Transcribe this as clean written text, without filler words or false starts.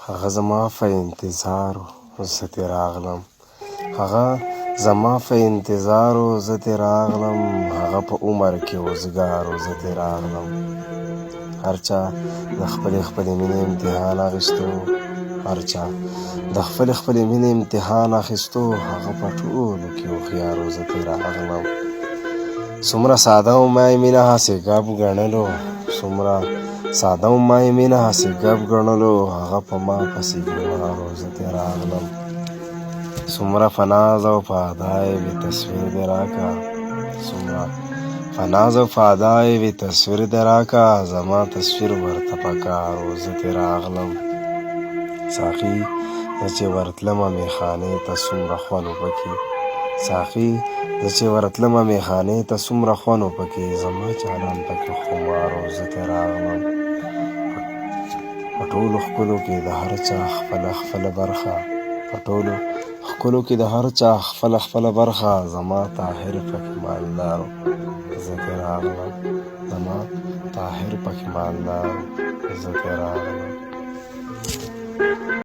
هغه زما په انتظار و زه ترې راغلم هغه زما په انتظار و زه ترې راغلم هغه په عمر کې وزګار و زه ترې راغلم هر چا د خپلې مینې امتحان اخیستو هر چا د خپلې مینې امتحان اخیستو هغه په ټولو کې هوښیار و زه ترې راغلم څومره ساده و ما یې مینه هسې ګپ ګڼلو څومره ساده و ما یې مینه هسې ګپ ګڼلو هغه په ما پسې بیمار و زه ترې راغلم څومره په ناز او په ادا یې وي تصویر دې راکړه څومره په ناز او په ادا یې وي تصویر دې راکړه زما تصویر ورته پکار و زه ترې راغلم ساقي زه چې ورتلمه میخانې ته څومره خوند و پکې ساقي زه چې ورتلمه میخانې ته څومره خوند و پکې زما جانان پکې خمار و زه ترې راغلم په ټولو ښکلو کې د هر چا خپله برخه په ټولو ښکلو کې د هر چا خپله برخه زما طاهر پکې مالدار و زه ترې راغلم زما طاهر پکې مالدار و زه ترې راغلم